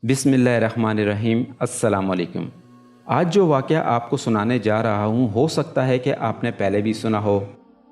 बिस्मिल्लाहिर्रहमानिर्रहीम। अस्सलाम वालेकुम। आज जो वाक़या आपको सुनाने जा रहा हूँ हो सकता है कि आपने पहले भी सुना हो,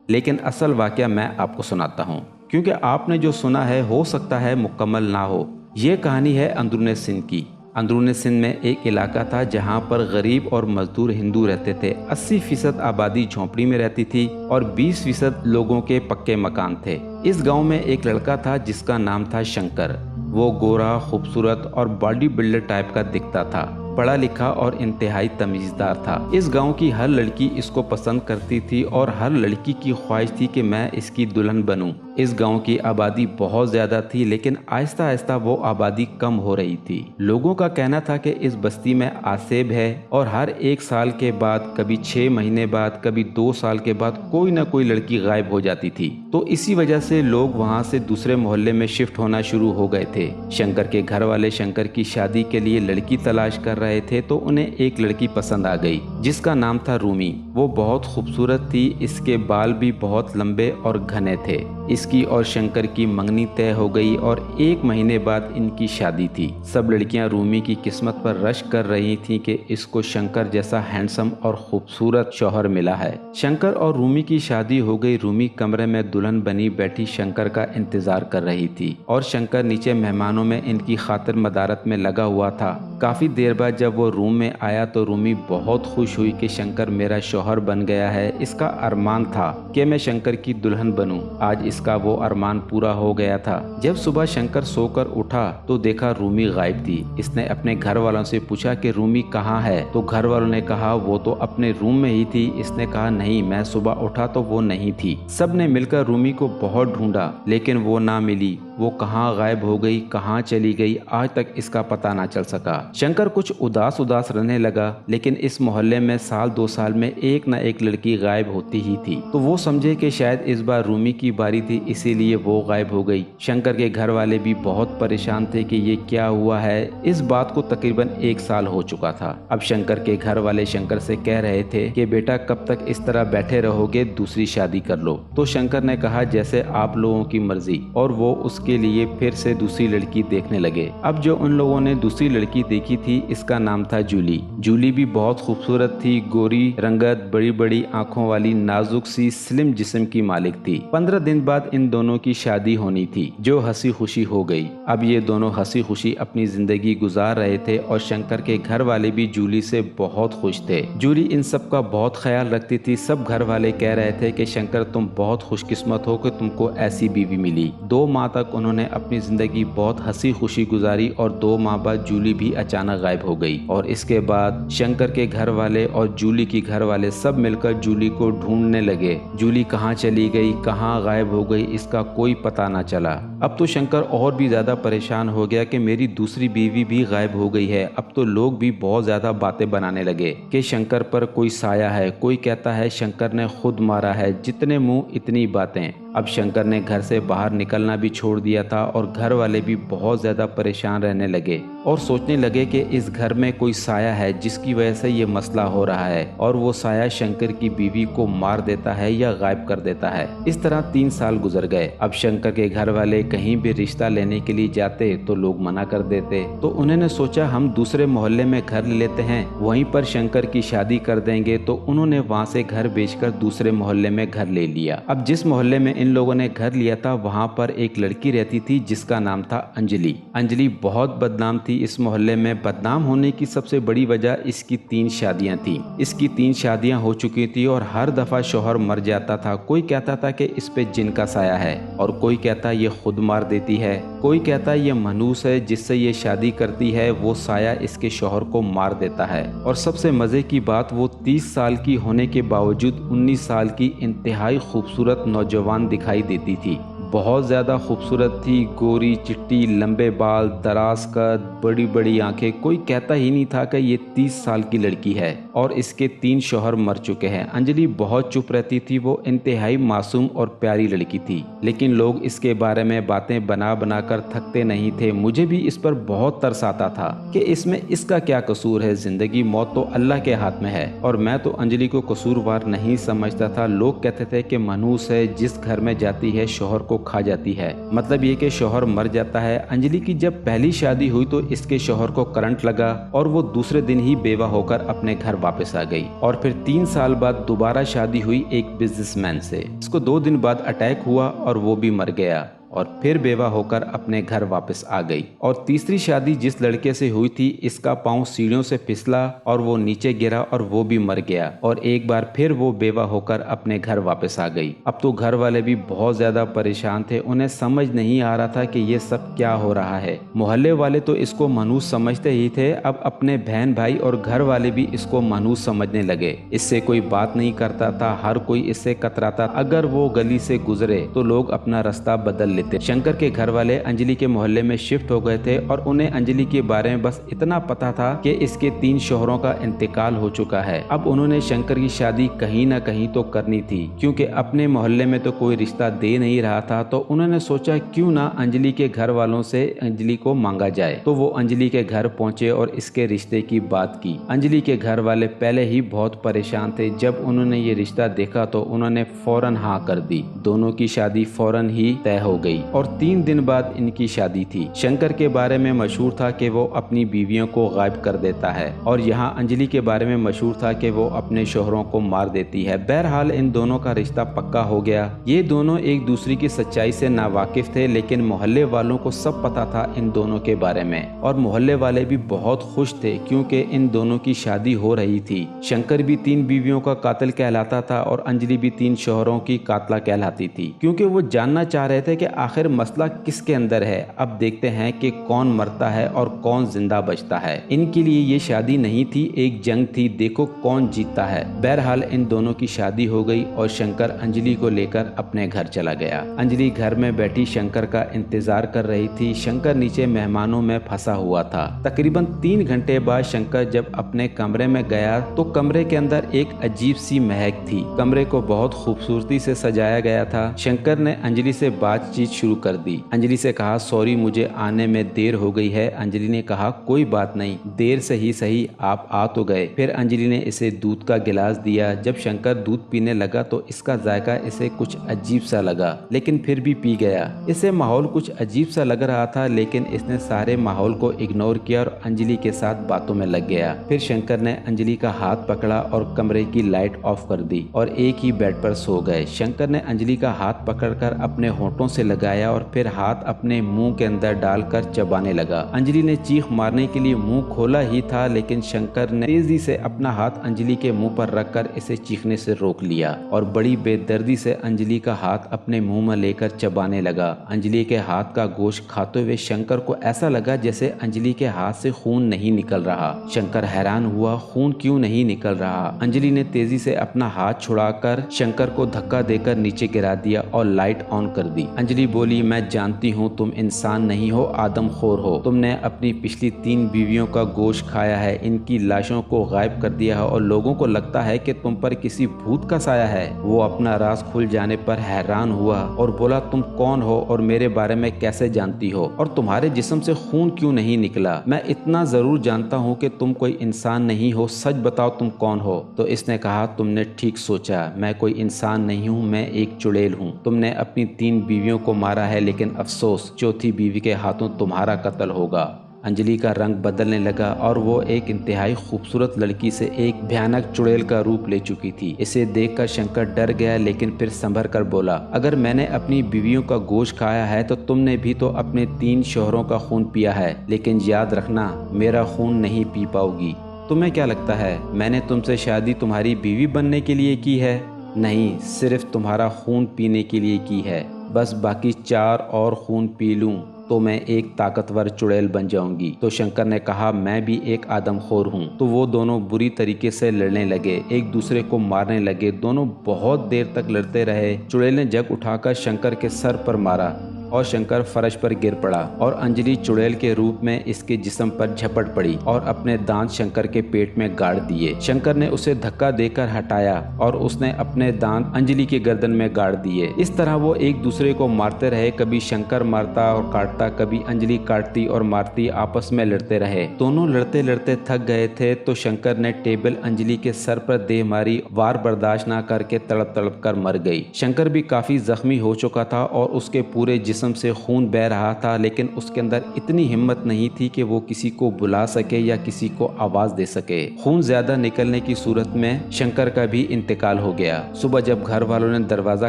लेकिन असल वाक़या मैं आपको सुनाता हूँ, क्योंकि आपने जो सुना है हो सकता है मुकम्मल ना हो। ये कहानी है अंदरून सिंध की। अंदरून सिंध में एक इलाका था जहाँ पर गरीब और मजदूर हिंदू रहते थे। 80% आबादी झोंपड़ी में रहती थी और 20% लोगों के पक्के मकान थे। इस गांव में एक लड़का था जिसका नाम था शंकर। वो गोरा, खूबसूरत और बॉडी बिल्डर टाइप का दिखता था। पढ़ा लिखा और इंतहाई तमीज़दार था। इस गांव की हर लड़की इसको पसंद करती थी और हर लड़की की ख्वाहिश थी कि मैं इसकी दुल्हन बनूं। इस गांव की आबादी बहुत ज़्यादा थी, लेकिन आहिस्ता आहिस्ता वो आबादी कम हो रही थी। लोगों का कहना था कि इस बस्ती में आसेब है और हर 1 साल के बाद, कभी 6 महीने बाद, कभी 2 साल के बाद कोई ना कोई लड़की गायब हो जाती थी। तो इसी वजह से लोग वहाँ से दूसरे मोहल्ले में शिफ्ट होना शुरू हो गए थे। शंकर के घर वाले शंकर की शादी के लिए लड़की तलाश कर रहे थे, तो उन्हें एक लड़की पसंद आ गई जिसका नाम था रूमी। वो बहुत खूबसूरत थी, इसके बाल भी बहुत लंबे और घने थे। इसकी और शंकर की मंगनी तय हो गई और 1 महीने बाद इनकी शादी थी। सब लड़कियां रूमी की किस्मत पर रश कर रही थीं कि इसको शंकर जैसा हैंडसम और खूबसूरत शौहर मिला है। शंकर और रूमी की शादी हो गई। रूमी कमरे में दुल्हन बनी बैठी शंकर का इंतजार कर रही थी और शंकर नीचे मेहमानों में इनकी खातिर मदारत में लगा हुआ था। काफी देर बाद जब वो रूम में आया तो रूमी बहुत खुश हुई कि शंकर मेरा शौहर बन गया है। इसका अरमान था कि मैं शंकर की दुल्हन बनूं। आज इसका वो अरमान पूरा हो गया था। जब सुबह शंकर सोकर उठा तो देखा रूमी गायब थी। इसने अपने घर वालों से पूछा कि रूमी कहाँ है, तो घर वालों ने कहा वो तो अपने रूम में ही थी। इसने कहा नहीं, मैं सुबह उठा तो वो नहीं थी। सब ने मिलकर रूमी को बहुत ढूंढा, लेकिन वो ना मिली। वो कहाँ गायब हो गई, कहाँ चली गई, आज तक इसका पता ना चल सका। शंकर कुछ उदास उदास रहने लगा, लेकिन इस मोहल्ले में साल 2 साल में एक न एक लड़की गायब होती ही थी। तो वो समझे कि शायद इस बार रूमी की बारी थी, इसीलिए वो गायब हो गई। शंकर के घर वाले भी बहुत परेशान थे कि ये क्या हुआ है। इस बात को तकरीबन 1 साल हो चुका था। अब शंकर के घर वाले शंकर से कह रहे थे कि बेटा कब तक इस तरह बैठे रहोगे, दूसरी शादी कर लो। तो शंकर ने कहा जैसे आप लोगों की मर्जी, और वो उसके लिए फिर से दूसरी लड़की देखने लगे। अब जो उन लोगों ने दूसरी लड़की देखी थी इसका नाम था जूली। जूली भी बहुत खूबसूरत थी, गोरी रंगत, बड़ी बड़ी आंखों वाली, नाजुक सी स्लिम जिस्म की मालिक थी। 15 दिन बाद इन दोनों की शादी होनी थी, जो हंसी खुशी हो गई। अब ये दोनों हंसी खुशी अपनी जिंदगी गुजार रहे थे और शंकर के घर वाले भी जूली से बहुत खुश थे। जूली इन सब का बहुत ख्याल रखती थी। सब घर वाले कह रहे थे कि शंकर तुम बहुत खुशकिस्मत हो कि तुमको ऐसी बीवी मिली। 2 माह तक उन्होंने अपनी जिंदगी बहुत हंसी खुशी गुजारी और 2 माह बाद जूली भी अचानक गायब हो गई। और इसके बाद शंकर के घर वाले और जूली की घर वाले सब मिलकर जूली को ढूंढने लगे। जूली कहाँ चली गई, कहाँ गायब हो गई, इसका कोई पता ना चला। अब तो शंकर और भी ज्यादा परेशान हो गया कि मेरी दूसरी बीवी भी गायब हो गई है। अब तो लोग भी बहुत ज्यादा बातें बनाने लगे कि शंकर पर कोई साया है, कोई कहता है शंकर ने खुद मारा है। जितने मुंह इतनी बातें। अब शंकर ने घर से बाहर निकलना भी छोड़ दिया था और घर वाले भी बहुत ज़्यादा परेशान रहने लगे और सोचने लगे कि इस घर में कोई साया है जिसकी वजह से ये मसला हो रहा है, और वो साया शंकर की बीवी को मार देता है या गायब कर देता है। इस तरह 3 साल गुजर गए। अब शंकर के घर वाले कहीं भी रिश्ता लेने के लिए जाते तो लोग मना कर देते। तो उन्होंने सोचा हम दूसरे मोहल्ले में घर ले लेते हैं, वहीं पर शंकर की शादी कर देंगे। तो उन्होंने वहाँ से घर बेचकर दूसरे मोहल्ले में घर ले लिया। अब जिस मोहल्ले में इन लोगों ने घर लिया था वहाँ पर एक लड़की रहती थी जिसका नाम था अंजलि। अंजलि बहुत बदनाम थी इस मोहल्ले में। बदनाम होने की सबसे बड़ी वजह इसकी 3 शादियां थी। इसकी 3 शादियां हो चुकी थी और हर दफा शौहर मर जाता था। कोई कहता था कि इस पे जिन का साया है, और कोई कहता ये खुद मार देती है, कोई कहता ये मनूस है जिससे ये शादी करती है, वो साया इसके शौहर को मार देता है। और सबसे मजे की बात, वो 30 साल की होने के बावजूद 19 साल की इंतहाई खूबसूरत नौजवान दिखाई देती थी। बहुत ज़्यादा खूबसूरत थी, गोरी चिट्टी, लंबे बाल, दराज कद, बड़ी बड़ी आंखें। कोई कहता ही नहीं था कि ये 30 साल की लड़की है, और इसके 3 शौहर मर चुके हैं। अंजलि बहुत चुप रहती थी। वो इंतहाई मासूम और प्यारी लड़की थी, लेकिन लोग इसके बारे में बातें बना बना कर थकते नहीं थे। मुझे भी इस पर बहुत तरस आता था कि इसमें इसका क्या कसूर है। जिंदगी मौत तो अल्लाह के हाथ में है, और मैं तो अंजलि को कसूरवार नहीं समझता था। लोग कहते थे कि मनूस है, जिस घर में जाती है शौहर को खा जाती है। मतलब ये कि शौहर मर जाता है। अंजलि की जब पहली शादी हुई तो इसके शौहर को करंट लगा और वो दूसरे दिन ही बेवा होकर अपने घर वापस आ गई। और फिर 3 साल बाद दोबारा शादी हुई एक बिजनेसमैन से। इसको 2 दिन बाद अटैक हुआ और वो भी मर गया और फिर बेवा होकर अपने घर वापस आ गई। और तीसरी शादी जिस लड़के से हुई थी, इसका पांव सीढ़ियों से फिसला और वो नीचे गिरा और वो भी मर गया। और एक बार फिर वो बेवा होकर अपने घर वापस आ गई। अब तो घर वाले भी बहुत ज्यादा परेशान थे। उन्हें समझ नहीं आ रहा था कि ये सब क्या हो रहा है। मोहल्ले वाले तो इसको मनहूस समझते ही थे, अब अपने बहन भाई और घर वाले भी इसको मनहूस समझने लगे। इससे कोई बात नहीं करता था, हर कोई इससे कतराता। अगर वो गली से गुजरे तो लोग अपना रास्ता बदल लेते। शंकर के घर वाले अंजलि के मोहल्ले में शिफ्ट हो गए थे और उन्हें अंजलि के बारे में बस इतना पता था कि इसके 3 शौहरों का इंतकाल हो चुका है। अब उन्होंने शंकर की शादी कहीं ना कहीं तो करनी थी, क्योंकि अपने मोहल्ले में तो कोई रिश्ता दे नहीं रहा था। तो उन्होंने सोचा क्यों ना अंजलि के घर वालों से अंजलि को मांगा जाए। तो वो अंजलि के घर पहुंचे और इसके रिश्ते की बात की। अंजलि के घर वाले पहले ही बहुत परेशान थे। जब उन्होंने ये रिश्ता देखा तो उन्होंने फौरन हाँ कर दी। दोनों की शादी फौरन ही तय हो गई और 3 दिन बाद इनकी शादी थी। शंकर के बारे में मशहूर था कि वो अपनी बीवियों को गायब कर देता है और यहाँ अंजलि के बारे में मशहूर था कि वो अपने शोहरों को मार देती है। बहरहाल इन दोनों का रिश्ता पक्का हो गया। ये दोनों एक दूसरे की सच्चाई से नावाकिफ थे, लेकिन मोहल्ले वालों को सब पता था इन दोनों के बारे में और मोहल्ले वाले भी बहुत खुश थे क्योंकि इन दोनों की शादी हो रही थी। शंकर भी 3 बीवियों का कातिल कहलाता था और अंजलि भी 3 शोहरों की कातला कहलाती थी, क्योंकि वो जानना चाह रहे थे कि आखिर मसला किसके अंदर है। अब देखते हैं कि कौन मरता है और कौन जिंदा बचता है। इनके लिए ये शादी नहीं थी, एक जंग थी, देखो कौन जीतता है। बहरहाल इन दोनों की शादी हो गई और शंकर अंजलि को लेकर अपने घर चला गया। अंजलि घर में बैठी शंकर का इंतजार कर रही थी। शंकर नीचे मेहमानों में फंसा हुआ था। तकरीबन 3 घंटे बाद शंकर जब अपने कमरे में गया तो कमरे के अंदर एक अजीब सी महक थी। कमरे को बहुत खूबसूरती से सजाया गया था। शंकर ने अंजलि से बातचीत शुरू कर दी। अंजलि से कहा, सॉरी मुझे आने में देर हो गई है। अंजलि ने कहा, कोई बात नहीं, देर से ही सही, आप आ तो गए। फिर अंजलि ने इसे दूध का गिलास दिया। जब शंकर दूध पीने लगा तो इसका जायका इसे कुछ अजीब सा लगा, लेकिन फिर भी पी गया। इसे माहौल कुछ अजीब सा लग रहा था, लेकिन इसने सारे माहौल को इग्नोर किया और अंजलि के साथ बातों में लग गया। फिर शंकर ने अंजलि का हाथ पकड़ा और कमरे की लाइट ऑफ कर दी और एक ही बेड पर सो गए। शंकर ने अंजलि का हाथ पकड़कर अपने होठों से लगाया और फिर हाथ अपने मुंह के अंदर डालकर चबाने लगा। अंजलि ने चीख मारने के लिए मुंह खोला ही था, लेकिन शंकर ने तेजी से अपना हाथ अंजलि के मुंह पर रखकर इसे चीखने से रोक लिया और बड़ी बेदर्दी से अंजलि का हाथ अपने मुंह में लेकर चबाने लगा। अंजलि के हाथ का गोश्त खाते हुए शंकर को ऐसा लगा जैसे अंजलि के हाथ से खून नहीं निकल रहा। शंकर हैरान हुआ, खून क्यों नहीं निकल रहा। अंजलि ने तेजी से अपना हाथ छुड़ाकर शंकर को धक्का देकर नीचे गिरा दिया और लाइट ऑन कर दी। अंजलि बोली, मैं जानती हूँ तुम इंसान नहीं हो, आदमखोर हो। तुमने अपनी पिछली 3 बीवियों का गोश्त खाया है, इनकी लाशों को गायब कर दिया है और लोगों को लगता है कि तुम पर किसी भूत का साया है। वो अपना राज खुल जाने पर हैरान हुआ और बोला, तुम कौन हो और मेरे बारे में कैसे जानती हो और तुम्हारे जिस्म से खून क्यों नहीं निकला। मैं इतना जरूर जानता हूँ कि तुम कोई इंसान नहीं हो, सच बताओ तुम कौन हो। तो इसने कहा, तुमने ठीक सोचा, मैं कोई इंसान नहीं हूँ, मैं एक चुड़ैल हूँ। तुमने अपनी 3 बीवियों को मारा है, लेकिन अफसोस चौथी बीवी के हाथों तुम्हारा कत्ल होगा। अंजलि का रंग बदलने लगा और वो एक इंतहाई खूबसूरत लड़की से एक भयानक चुड़ैल का रूप ले चुकी थी। इसे देखकर शंकर डर गया, लेकिन फिर संभल कर बोला, अगर मैंने अपनी बीवियों का गोश्त खाया है तो तुमने भी तो अपने 3 शौहरों का खून पिया है, लेकिन याद रखना मेरा खून नहीं पी पाओगी। तुम्हें क्या लगता है मैंने तुमसे शादी तुम्हारी बीवी बनने के लिए की है? नहीं, सिर्फ तुम्हारा खून पीने के लिए की है। बस बाकी 4 और खून पी लूं तो मैं एक ताकतवर चुड़ैल बन जाऊंगी। तो शंकर ने कहा, मैं भी एक आदमखोर हूँ। तो वो दोनों बुरी तरीके से लड़ने लगे, एक दूसरे को मारने लगे। दोनों बहुत देर तक लड़ते रहे। चुड़ैल ने जग उठाकर शंकर के सर पर मारा और शंकर फर्श पर गिर पड़ा और अंजलि चुड़ैल के रूप में इसके जिस्म पर झपट पड़ी और अपने दांत शंकर के पेट में गाड़ दिए। शंकर ने उसे धक्का देकर हटाया और उसने अपने दांत अंजलि की गर्दन में गाड़ दिए। इस तरह वो एक दूसरे को मारते रहे, कभी शंकर मारता और काटता, कभी अंजलि काटती और मारती, आपस में लड़ते रहे। दोनों लड़ते लड़ते थक गए थे तो शंकर ने टेबल अंजलि के सर पर दे मारी। वार बर्दाश्त न करके तड़प तड़प कर मर गई। शंकर भी काफी जख्मी हो चुका था और उसके पूरे जिस्म से खून बह रहा था, लेकिन उसके अंदर इतनी हिम्मत नहीं थी कि वो किसी को बुला सके या किसी को आवाज दे सके। खून ज्यादा निकलने की सूरत में शंकर का भी इंतकाल हो गया। सुबह जब घर वालों ने दरवाजा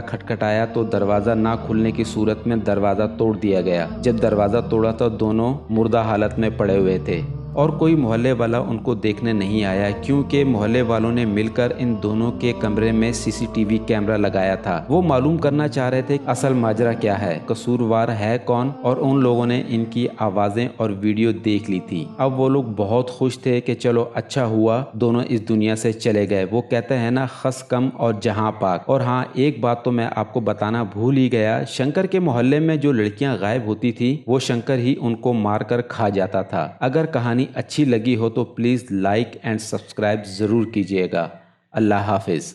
खटखटाया तो दरवाजा ना खुलने की सूरत में दरवाजा तोड़ दिया गया। जब दरवाजा तोड़ा तो दोनों मुर्दा हालत में पड़े हुए थे और कोई मोहल्ले वाला उनको देखने नहीं आया, क्योंकि मोहल्ले वालों ने मिलकर इन दोनों के कमरे में सीसीटीवी कैमरा लगाया था। वो मालूम करना चाह रहे थे असल माजरा क्या है, कसूरवार है कौन, और उन लोगों ने इनकी आवाजें और वीडियो देख ली थी। अब वो लोग बहुत खुश थे कि चलो अच्छा हुआ दोनों इस दुनिया से चले गए। वो कहते हैं ना, खस कम और जहां पाक। और हाँ, एक बात तो मैं आपको बताना भूल ही गया, शंकर के मोहल्ले में जो लड़कियां गायब होती थी वो शंकर ही उनको मारकर खा जाता था। अगर कहानी अच्छी लगी हो तो प्लीज़ लाइक एंड सब्सक्राइब ज़रूर कीजिएगा। अल्लाह हाफिज़।